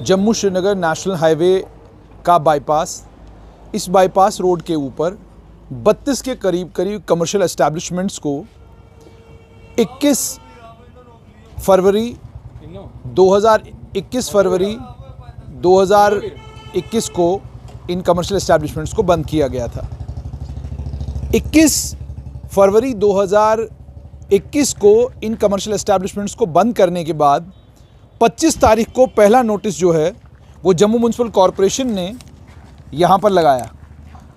Jammu Srinagar national highway का bypass, इस bypass road के ऊपर 32 के करीब कमर्शियल एस्टैब्लिशमेंट्स को 21 फरवरी 2021 को इन कमर्शियल एस्टैब्लिशमेंट्स को बंद किया गया था। 21 फरवरी 2021 को इन कमर्शियल एस्टैब्लिशमेंट्स को बंद करने के बाद 25 तारीख को पहला नोटिस जो है वो जम्मू म्यूनसिपल कॉरपोरेशन ने यहाँ पर लगाया।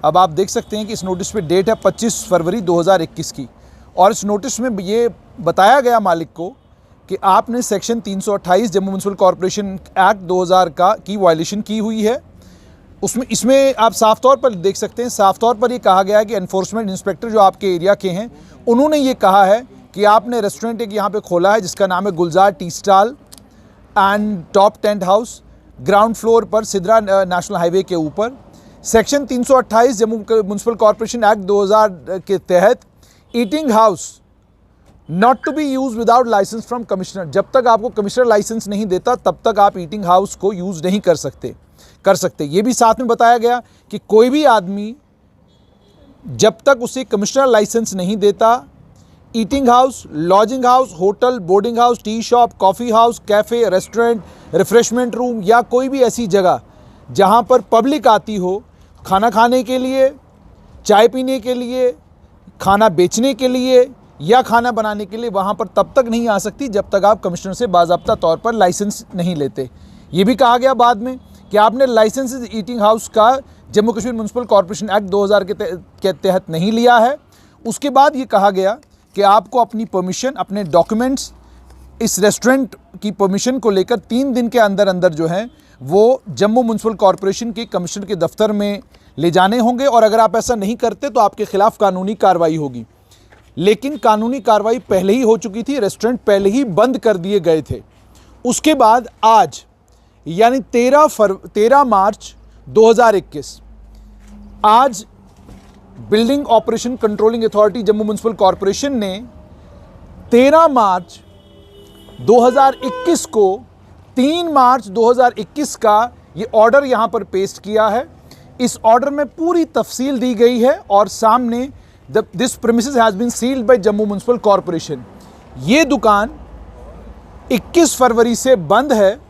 अब आप देख सकते हैं कि इस नोटिस पे डेट है 25 फरवरी 2021 की, और इस नोटिस में ये बताया गया मालिक को कि आपने section 328 Jammu municipal corporation act 2000 की वायलेशन की हुई है। इसमें आप साफ तौर पर देख सकते हैं, साफ तौर पर ये कहा गया है कि एनफोर्समेंट इंस्पेक्टर जो आपके एरिया के हैं उन्होंने ये कहा है कि आपने रेस्टोरेंट एक यहाँ पे खोला है जिसका नाम है Gulzar tea stall and top tent house, ground floor पर सिद्रा नेशनल हाईवे के ऊपर। Section 328 Jammu municipal corporation act 2000 के तहत eating house not to be use without licence from commissioner, जब तक आपको कमिश्नर लाइसेंस नहीं देता तब तक आप ईटिंग हाउस को यूज़ नहीं कर सकते। ये भी साथ में बताया गया कि कोई भी आदमी जब तक उसे कमिश्नर लाइसेंस नहीं देता eating house, lodging house, hotel, boarding house, tea shop, coffee house, cafe, restaurant, refreshment room या कोई भी ऐसी जगह जहां पर पब्लिक आती हो खाना खाने के लिए, चाय पीने के लिए, खाना बेचने के लिए या खाना बनाने के लिए, वहां पर तब तक नहीं आ सकती जब तक आप कमिश्नर से बाज़ाब्ता तौर पर लाइसेंस नहीं लेते। ये भी कहा गया बाद में कि आपने लाइसेंस ईटिंग हाउस का Jammu Kashmir municipal corporation act 2000 के तहत नहीं लिया है। उसके बाद ये कहा गया कि आपको अपनी परमिशन, अपने डॉक्यूमेंट्स इस रेस्टोरेंट की परमिशन को लेकर 3 दिन के अंदर अंदर जो है वो जम्मू म्यूनसिपल कॉरपोरेशन के कमिश्नर के दफ्तर में ले जाने होंगे, और अगर आप ऐसा नहीं करते तो आपके खिलाफ कानूनी कार्रवाई होगी। लेकिन कानूनी कार्रवाई पहले ही हो चुकी थी, रेस्टोरेंट पहले ही बंद कर दिए गए थे। उसके बाद आज यानी 13 मार्च 2021 आज building operation controlling authority Jammu municipal corporation ने 13 मार्च 2021 को 3 मार्च 2021 का ये ऑर्डर यहां पर पेश किया है। इस ऑर्डर में पूरी तफसील दी गई है और सामने this premises has been sealed by Jammu municipal corporation. ये दुकान 21 फरवरी से बंद है,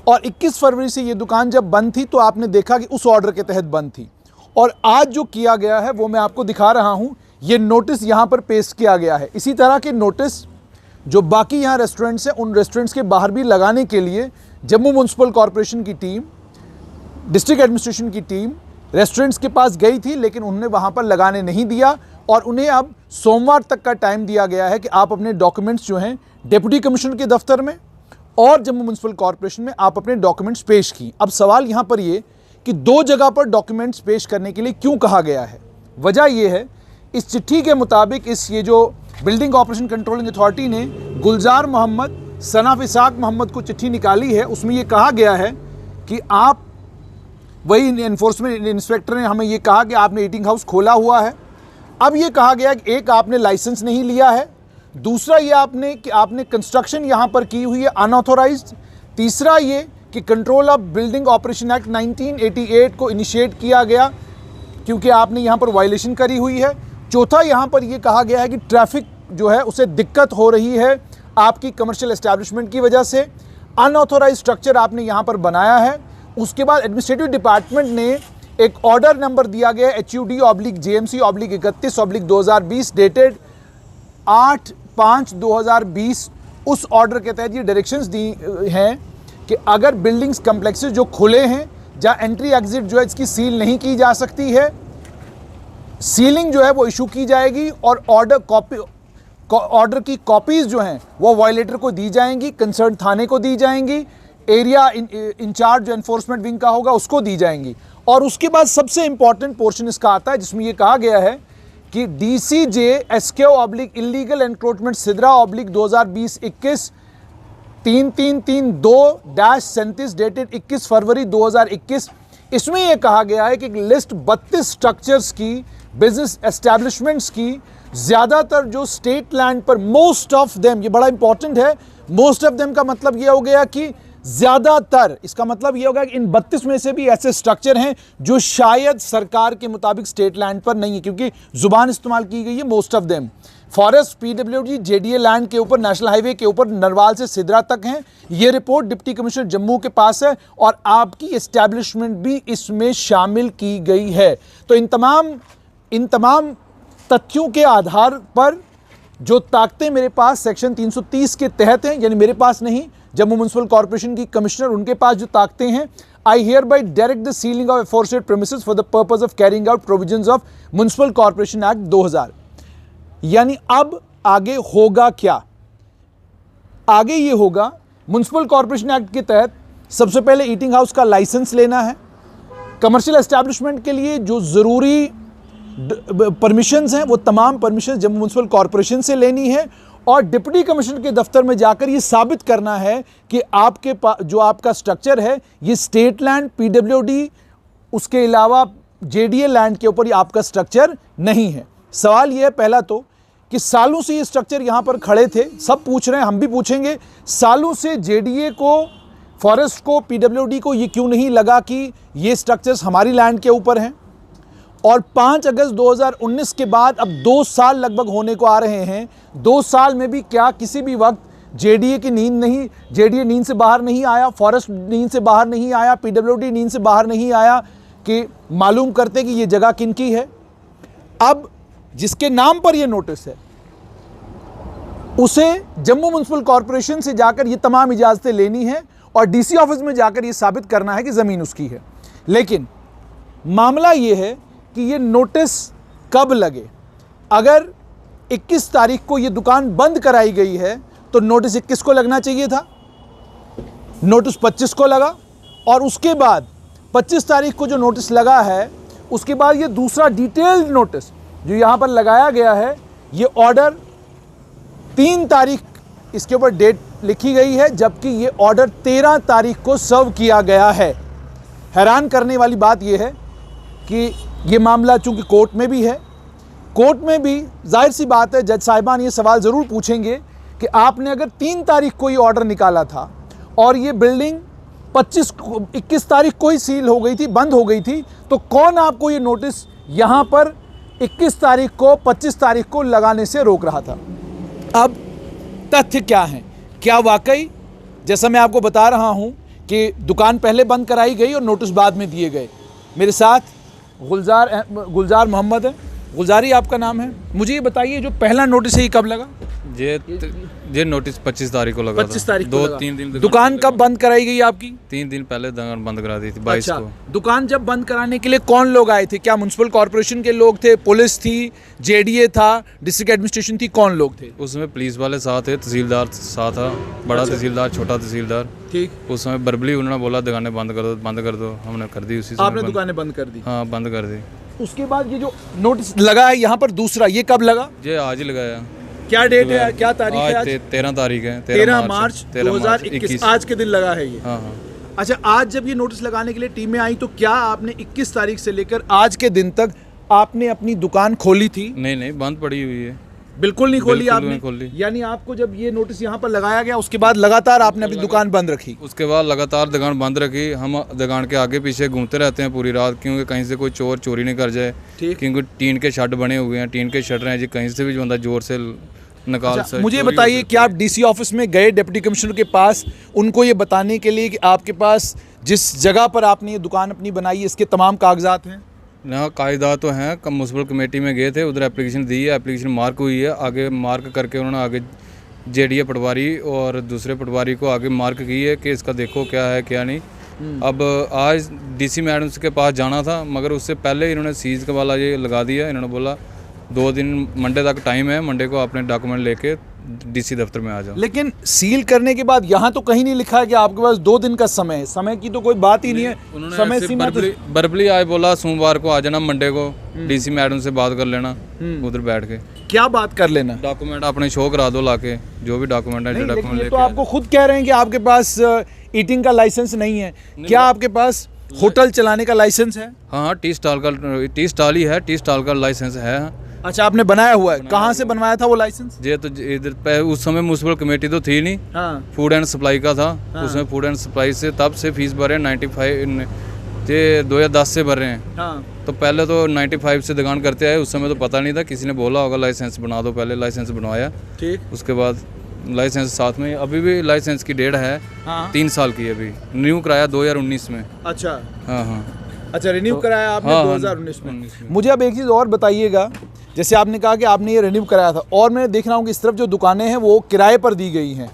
और 21 फरवरी से ये दुकान जब बंद थी तो आपने देखा कि उस ऑर्डर के तहत बंद थी। और आज जो किया गया है वो मैं आपको दिखा रहा हूं, ये नोटिस यहां पर पेश किया गया है। इसी तरह के नोटिस जो बाकी यहां रेस्टोरेंट्स हैं उन रेस्टोरेंट्स के बाहर भी लगाने के लिए जम्मू म्यूनसिपल कॉरपोरेशन की टीम, डिस्ट्रिक्ट एडमिनिस्ट्रेशन की टीम रेस्टोरेंट्स के पास गई थी, लेकिन उन्होंने वहां पर लगाने नहीं दिया। और उन्हें अब सोमवार तक का टाइम दिया गया है कि आप अपने डॉक्यूमेंट्स जो हैं डिप्टी कमिश्नर के दफ्तर में और जम्मू म्यूनसिपल कॉरपोरेशन में आप अपने डॉक्यूमेंट्स पेश की। अब सवाल यहाँ पर ये कि 2 जगह पर डॉक्यूमेंट्स पेश करने के लिए क्यों कहा गया है? वजह यह है, इस चिट्ठी के मुताबिक ये जो बिल्डिंग ऑपरेशन कंट्रोलिंग अथॉरिटी ने गुलजार मोहम्मद, सनाफ इसाक मोहम्मद को चिट्ठी निकाली है, उसमें यह कहा गया है कि आप, वही एनफोर्समेंट इंस्पेक्टर ने हमें यह कहा कि आपने ईटिंग हाउस खोला हुआ है। अब यह कहा गया कि एक, आपने लाइसेंस नहीं लिया है, दूसरा ये आपने कंस्ट्रक्शन यहाँ पर की हुई है अनऑथोराइज्ड, तीसरा ये कि control of building operation act 1988 को इनिशिएट किया गया क्योंकि आपने यहाँ पर वायलेशन करी हुई है, चौथा यहाँ पर ये कहा गया है कि ट्रैफिक जो है उसे दिक्कत हो रही है आपकी कमर्शियल एस्टैब्लिशमेंट की वजह से, अनऑथोराइज्ड स्ट्रक्चर आपने यहाँ पर बनाया है। उसके बाद एडमिनिस्ट्रेटिव डिपार्टमेंट ने एक ऑर्डर नंबर दिया गया HUD/JMC/31/2020 डेटेड 8/5/2020। उस ऑर्डर के तहत ये डायरेक्शंस दी हैं कि अगर बिल्डिंग्स कम्प्लेक्सेस जो खुले हैं जहाँ एंट्री एग्जिट जो है इसकी सील नहीं की जा सकती है, सीलिंग जो है वो इशू की जाएगी और ऑर्डर की कॉपीज़ जो हैं वो वायलेटर को दी जाएंगी, कंसर्न थाने को दी जाएंगी, एरिया इंचार्ज जो एनफोर्समेंट विंग का होगा उसको दी जाएंगी। और उसके बाद सबसे इंपॉर्टेंट पोर्शन इसका आता है जिसमें यह कहा गया है कि DCJ SKO/इलीगल एनक्रोचमेंट सिद्रा/2020-21 3332-37 डेटेड 21 फरवरी 2021। इसमें यह कहा गया है कि लिस्ट 32 स्ट्रक्चर्स की, बिजनेस एस्टैब्लिशमेंट्स की, ज़्यादातर जो स्टेट लैंड पर, मोस्ट ऑफ देम, ये बड़ा इंपॉर्टेंट है, मोस्ट ऑफ देम का मतलब यह हो गया कि ज्यादातर, इसका मतलब यह होगा कि इन 32 में से भी ऐसे स्ट्रक्चर हैं जो शायद सरकार के मुताबिक स्टेट लैंड पर नहीं है, क्योंकि जुबान इस्तेमाल की गई है most of them. Forest, PWD, JDA land के ऊपर, नेशनल हाईवे के ऊपर नरवाल से सिदरा तक हैं। ये रिपोर्ट डिप्टी कमिश्नर जम्मू के पास है और आपकी एस्टैब्लिशमेंट भी इसमें शामिल की गई है। तो इन तमाम तथ्यों के आधार पर जो ताकतें मेरे पास सेक्शन 330 के तहत हैं, यानी मेरे पास नहीं, जम्मू म्युनिसिपल कॉर्पोरेशन की कमिश्नर उनके पास जो ताकतें हैं, I hereby direct the sealing of aforesaid premises for the purpose of carrying out provisions of municipal corporation act 2000। यानी अब आगे होगा क्या? आगे ये होगा, म्युनिसिपल कॉर्पोरेशन एक्ट के तहत सबसे पहले ईटिंग हाउस का लाइसेंस लेना है। कमर्शियल एस्टैब्लिशमेंट के लिए जो ज़रूरी परमिशंस हैं वो तमाम परमिशन जम्मू म्युनिसिपल कॉर्पोरेशन से लेनी है और डिप्टी कमिश्नर के दफ्तर में जाकर ये साबित करना है कि आपके पास जो आपका स्ट्रक्चर है ये स्टेट लैंड, पीडब्ल्यूडी, उसके अलावा जेडीए लैंड के ऊपर ये आपका स्ट्रक्चर नहीं है। सवाल ये है पहला तो कि सालों से ये स्ट्रक्चर यहाँ पर खड़े थे, सब पूछ रहे हैं, हम भी पूछेंगे, सालों से जेडीए को, फॉरेस्ट को, पीडब्ल्यूडी को ये क्यों नहीं लगा कि ये स्ट्रक्चर्स हमारी लैंड के ऊपर हैं? और 5 अगस्त 2019 के बाद अब 2 साल लगभग होने को आ रहे हैं। 2 साल में भी क्या किसी भी वक्त जेडीए की नींद नहीं, जेडीए नींद से बाहर नहीं आया, फॉरेस्ट नींद से बाहर नहीं आया, पीडब्ल्यूडी नींद से बाहर नहीं आया कि मालूम करते कि ये जगह किनकी है? अब जिसके नाम पर ये नोटिस है उसे जम्मू म्युनिसिपल कॉर्पोरेशन से जाकर ये तमाम इजाज़तें लेनी है और डीसी ऑफिस में जाकर ये साबित करना है कि ज़मीन उसकी है। लेकिन मामला ये है कि ये नोटिस कब लगे? अगर 21 तारीख को ये दुकान बंद कराई गई है तो नोटिस 21 को लगना चाहिए था, नोटिस 25 को लगा और उसके बाद 25 तारीख को जो नोटिस लगा है उसके बाद ये दूसरा डिटेल्ड नोटिस जो यहाँ पर लगाया गया है, ये ऑर्डर 3 तारीख इसके ऊपर डेट लिखी गई है, जबकि ये ऑर्डर 13 तारीख को सर्व किया गया है। हैरान करने वाली बात यह है कि ये मामला चूंकि कोर्ट में भी है, कोर्ट में भी जाहिर सी बात है जज साहिबान ये सवाल ज़रूर पूछेंगे कि आपने अगर 3 तारीख को ये ऑर्डर निकाला था और ये बिल्डिंग 21 तारीख को ही सील हो गई थी, बंद हो गई थी, तो कौन आपको ये नोटिस यहाँ पर 21 तारीख को 25 तारीख को लगाने से रोक रहा था? अब तथ्य क्या हैं? क्या वाकई जैसा मैं आपको बता रहा हूँ कि दुकान पहले बंद कराई गई और नोटिस बाद में दिए गए? मेरे साथ गुलजार मोहम्मद है। गुलजारी आपका नाम है, मुझे ये बताइए जो पहला नोटिस है ये कब लगा? ये नोटिस 25 तारीख को लगा। 25 तारीख को 2-3 दिन दुकान कब बंद कराई गई आपकी? 3 दिन पहले दुकान बंद करा दी थी 22 अच्छा, को। दुकान जब बंद कराने के लिए कौन लोग आए थे? क्या म्युनिसिपल कॉर्पोरेशन के लोग थे, पुलिस थी, जेडीए था, डिस्ट्रिक्ट एडमिनिस्ट्रेशन थी, कौन लोग थे? उसमें पुलिस वाले साथ थे, तहसीलदार साथ था, बड़ा तहसीलदार, छोटा तहसीलदार। ठीक। उस समय बर्बली उन्होंने बोला दुकानें बंद कर दो, हमने कर दी उसी समय। आपने दुकानें बंद कर दी? हाँ, बंद कर दी। उसके बाद ये जो नोटिस लगा है यहाँ पर दूसरा, ये कब लगा? ये आज ही लगाया। क्या डेट है, क्या तारीख है आज? 13 तारीख है, 13 मार्च 2021, आज के दिन लगा है ये। हाँ हाँ। अच्छा, आज जब ये नोटिस लगाने के लिए टीमें आई तो क्या आपने 21 तारीख से लेकर आज के दिन तक आपने अपनी दुकान खोली थी? नहीं, बंद पड़ी हुई है। बिल्कुल नहीं खोली बिल्कुल आपने? नहीं खोली। यानी आपको जब ये नोटिस यहाँ पर लगाया गया उसके बाद लगातार आपने अपनी दुकान बंद रखी? उसके बाद लगातार दुकान बंद रखी। हम दुकान के आगे पीछे घूमते रहते हैं पूरी रात, क्योंकि कहीं से कोई चोर चोरी नहीं कर जाए। क्योंकि टीन के शेड बने हुए हैं, टीन के शटर हैं जी, कहीं से भी बंदा जोर से निकाल अच्छा, मुझे बताइए कि आप डीसी ऑफिस में गए डिप्टी कमिश्नर के पास उनको ये बताने के लिए कि आपके पास जिस जगह पर आपने ये दुकान अपनी बनाई है इसके तमाम कागजात हैं? ना, कागजात तो हैं। म्युनिसिपल कमेटी में गए थे, उधर एप्लीकेशन दी है, एप्लीकेशन मार्क हुई है, आगे मार्क करके उन्होंने आगे जेडीए पटवारी और दूसरे पटवारी को आगे मार्क की है कि इसका देखो क्या है क्या नहीं। अब आज डीसी मैडम के पास जाना था, मगर उससे पहले इन्होंने सीज का वाला ये लगा दिया। इन्होंने बोला 2 दिन मंडे तक टाइम है, मंडे को अपने डॉक्यूमेंट लेके डीसी दफ्तर में आ जाओ। लेकिन सील करने के बाद यहाँ तो कहीं नहीं लिखा है कि आपके पास 2 दिन का समय है। समय की तो कोई बात ही नहीं है। समय सीमा बर्बली आए, बोला सोमवार को आ जाना, मंडे को डीसी मैडम से बात कर लेना उधर बैठ के। क्या बात कर लेना? डॉक्यूमेंट अपने शो करा दो लाके, जो भी डॉक्यूमेंट है। डॉक्यूमेंट तो आपको खुद कह रहे हैं कि आपके पास ईटिंग का लाइसेंस नहीं है। क्या आपके पास होटल चलाने का लाइसेंस है? हाँ, टी स्टॉल ही है, टी स्टॉल का लाइसेंस है। अच्छा, आपने बनाया हुआ है? कहाँ से बनवाया था वो लाइसेंस? ये तो इधर उस समय म्यूनसिपल कमेटी तो थी नहीं, हाँ फूड एंड सप्लाई का था। हाँ। उसमें फूड एंड सप्लाई से तब से फीस भर रहे हैं 95, ये 2010 से भर रहे हैं। हाँ तो पहले तो 95 से दुकान करते आए, उस समय तो पता नहीं था, किसी ने बोला होगा लाइसेंस बना दो, पहले लाइसेंस बनवाया, ठीक। उसके बाद लाइसेंस साथ में। अभी भी लाइसेंस की डेट है हाँ 3 साल की, अभी न्यू कराया 2019 में। अच्छा हाँ हाँ अच्छा, रिन्यू कराया आपने हाँ, 2019 में। 19 में। मुझे अब एक चीज़ और बताइएगा, जैसे आपने कहा कि आपने ये रिन्यू कराया था, और मैं देख रहा हूँ कि इस तरफ जो दुकानें हैं वो किराए पर दी गई हैं।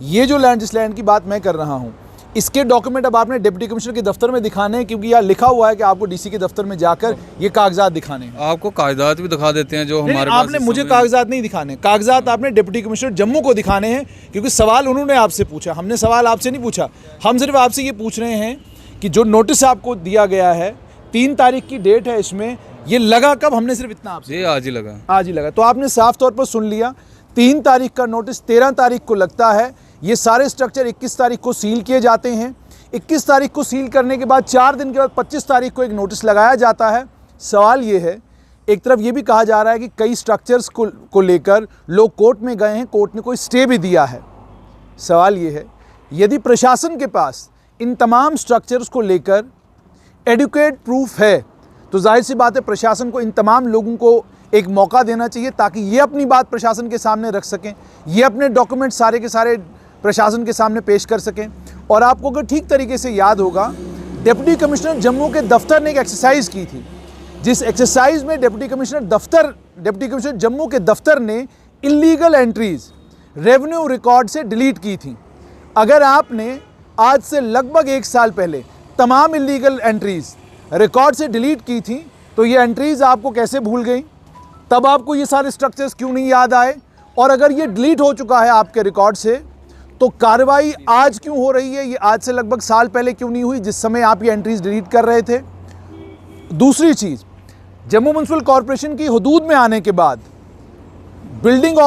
ये जो लैंड, जिस लैंड की बात मैं कर रहा हूँ, इसके डॉक्यूमेंट अब आपने डिप्टी कमिश्नर के दफ्तर में दिखाने हैं, क्योंकि यहाँ लिखा हुआ है कि आपको डीसी के दफ्तर में जाकर ये कागजात दिखाने हैं। आपको कागजात भी दिखा देते हैं जो नहीं, हमारे पास आपने इस मुझे समय- कागजात नहीं दिखाने, कागजात आपने डिप्टी कमिश्नर जम्मू को दिखाने हैं, क्योंकि सवाल उन्होंने आपसे पूछा, हमने सवाल आपसे नहीं पूछा। हम सिर्फ आपसे ये पूछ रहे हैं कि जो नोटिस आपको दिया गया है, 3 तारीख की डेट है इसमें, ये लगा कब? हमने सिर्फ इतना आपसे, ये आज ही लगा। आज ही लगा। तो आपने साफ तौर पर सुन लिया, 3 तारीख का नोटिस 13 तारीख को लगता है। ये सारे स्ट्रक्चर 21 तारीख को सील किए जाते हैं। 21 तारीख को सील करने के बाद 4 दिन के बाद 25 तारीख को एक नोटिस लगाया जाता है। सवाल ये है, एक तरफ ये भी कहा जा रहा है कि कई स्ट्रक्चर्स को लेकर लोग कोर्ट में गए हैं, कोर्ट ने कोई स्टे भी दिया है। सवाल ये है, यदि प्रशासन के पास इन तमाम स्ट्रक्चर्स को लेकर एडुकेट प्रूफ है, तो जाहिर सी बात है प्रशासन को इन तमाम लोगों को एक मौका देना चाहिए, ताकि ये अपनी बात प्रशासन के सामने रख सकें, ये अपने डॉक्यूमेंट सारे के सारे प्रशासन के सामने पेश कर सकें। और आपको अगर ठीक तरीके से याद होगा, डिप्टी कमिश्नर जम्मू के दफ्तर ने एक एक्सरसाइज की थी, जिस एक्सरसाइज में डिप्टी कमिश्नर जम्मू के दफ्तर ने इलीगल एंट्रीज रेवेन्यू रिकॉर्ड से डिलीट की थी। अगर आपने आज से लगभग 1 साल पहले तमाम इलीगल एंट्रीज रिकॉर्ड से डिलीट की थी, तो ये एंट्रीज आपको कैसे भूल गई? तब आपको ये सारे स्ट्रक्चर्स क्यों नहीं याद आए? और अगर ये डिलीट हो चुका है आपके रिकॉर्ड से, तो कार्रवाई आज क्यों हो रही है? ये आज से लगभग साल पहले क्यों नहीं हुई, जिस समय आप ये एंट्रीज डिलीट कर रहे थे? दूसरी चीज़, जम्मू म्युनिसिपल कॉरपोरेशन की हुदूद में आने के बाद बिल्डिंग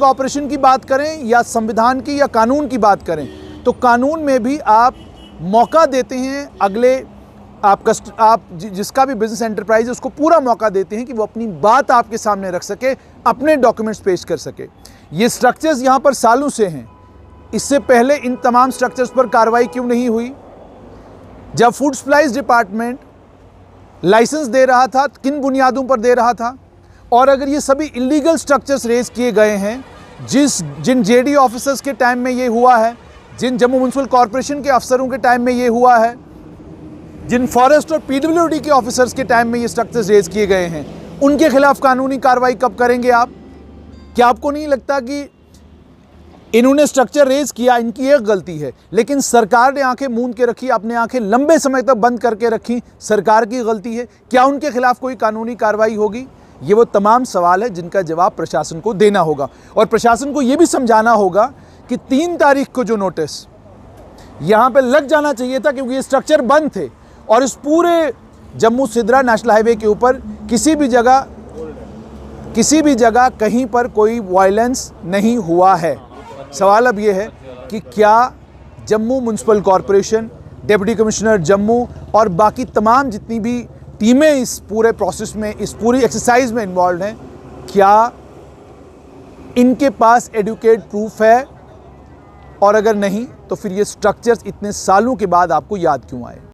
ऑपरेशन की बात करें या संविधान की या कानून की बात करें, तो कानून में भी आप मौका देते हैं अगले आप जिसका भी बिजनेस एंटरप्राइज है उसको पूरा मौका देते हैं कि वो अपनी बात आपके सामने रख सके, अपने डॉक्यूमेंट्स पेश कर सके। ये स्ट्रक्चर्स यहाँ पर सालों से हैं, इससे पहले इन तमाम स्ट्रक्चर्स पर कार्रवाई क्यों नहीं हुई? जब फूड सप्लाईज डिपार्टमेंट लाइसेंस दे रहा था, किन बुनियादों पर दे रहा था? और अगर ये सभी इलीगल स्ट्रक्चर्स रेज किए गए हैं, जिन जेडी ऑफिसर्स के टाइम में ये हुआ है, जिन जम्मू म्युनिसिपल कॉरपोरेशन के अफसरों के टाइम में ये हुआ है, जिन फॉरेस्ट और पीडब्ल्यूडी के ऑफिसर्स के टाइम में ये स्ट्रक्चर्स रेज किए गए हैं, उनके खिलाफ कानूनी कार्रवाई कब करेंगे आप? क्या आपको नहीं लगता कि इन्होंने स्ट्रक्चर रेज किया, इनकी एक गलती है, लेकिन सरकार ने आंखें मूंद के रखी, अपने आंखें लंबे समय तक बंद करके रखी, सरकार की गलती है? क्या उनके खिलाफ कोई कानूनी कार्रवाई होगी? ये वो तमाम सवाल है जिनका जवाब प्रशासन को देना होगा। और प्रशासन को ये भी समझाना होगा कि 3 तारीख को जो नोटिस यहाँ पे लग जाना चाहिए था, क्योंकि ये स्ट्रक्चर बंद थे और इस पूरे जम्मू सिद्रा नेशनल हाईवे के ऊपर किसी भी जगह कहीं पर कोई वायलेंस नहीं हुआ है। सवाल अब ये है कि क्या Jammu municipal corporation, deputy commissioner Jammu और बाकी तमाम जितनी भी टीमें इस पूरे प्रोसेस में, इस पूरी एक्सरसाइज में इन्वॉल्व हैं, क्या इनके पास एडुकेट प्रूफ है? और अगर नहीं, तो फिर ये स्ट्रक्चर्स इतने सालों के बाद आपको याद क्यों आए?